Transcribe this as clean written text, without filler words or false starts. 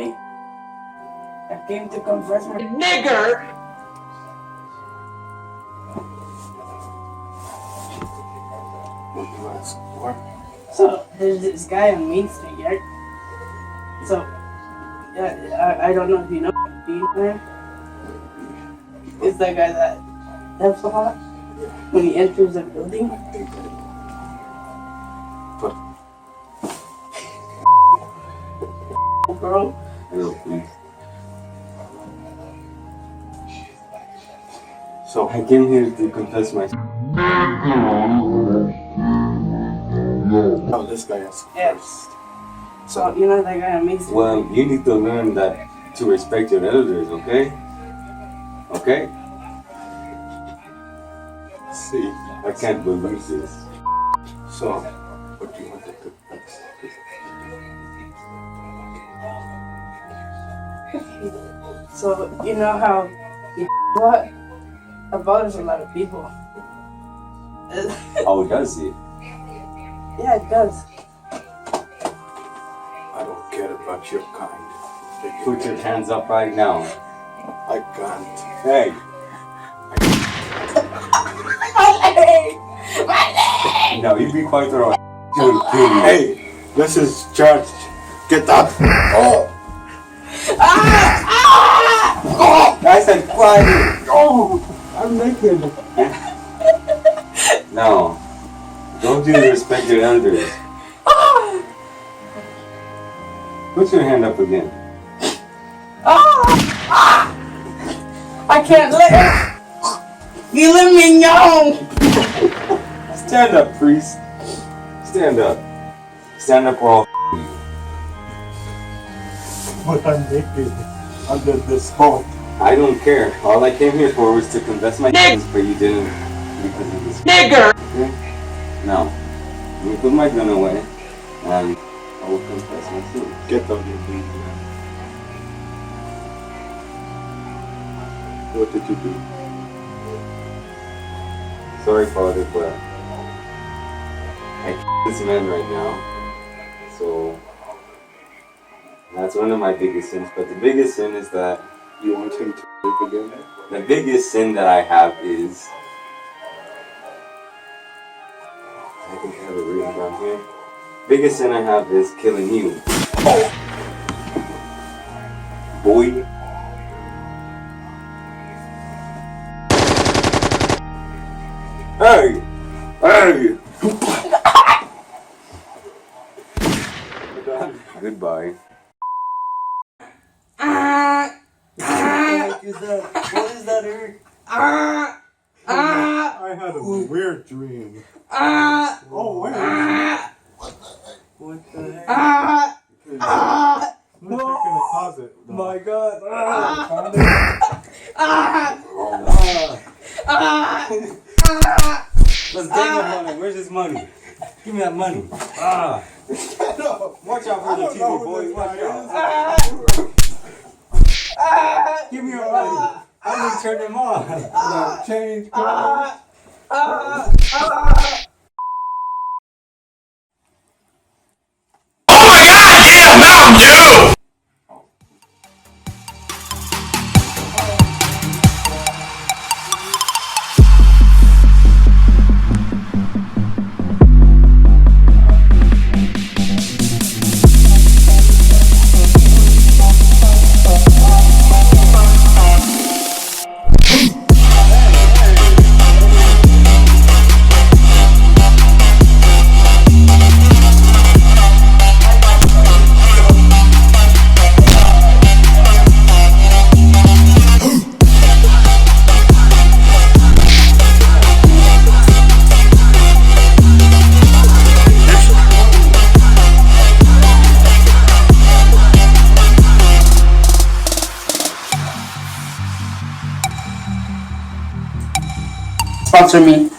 me. I came to confess my nigger. So there's this guy on Main Street, right? So I don't know if you know Dean there. It's that guy that helps a lot when he enters the building. Bro. Hello, please. So I came here to confess my. Oh, this guy is Yes. So you know that guy on Main Street? Well, you need to learn that to respect your elders, okay? Okay? See, I can't believe this. so what do you want to do? So you know how he what? It bothers a lot of people. Oh, does it? Yeah, it does. I don't care about your kind. Put your hands up right now. I can't. Hey! No, you be quiet or I'll kill you. Hey, this is church. Get up. Oh. I said quiet! Oh! I'm naked! No. Don't you respect your elders? Put your hand up again. I can't let it. You let me know. Stand up, priest. Stand up. Stand up or I'll you. But I'm naked under this boat. I don't care. All I came here for was to confess my sins, but you didn't because of this. Nigger! Okay? Now, let me put my gun away and I will confess my sins. Get on your knees, man. What did you do? Sorry, Father, but I this man right now. So that's one of my biggest sins. But the biggest sin is that You want him to live again? the biggest sin that I have is I think I have it written down here. Biggest sin I have is killing you. Boy. Hey! Hey! Goodbye. What is that, Eric? I had a weird dream. Oh, wait. What the heck? Let's check in the closet. My God. Let's take the money. Where's his money? Give me that money. Watch out for the TV, boys. Watch out. Give me your money. I'm gonna turn him on. Change. Sponsor me.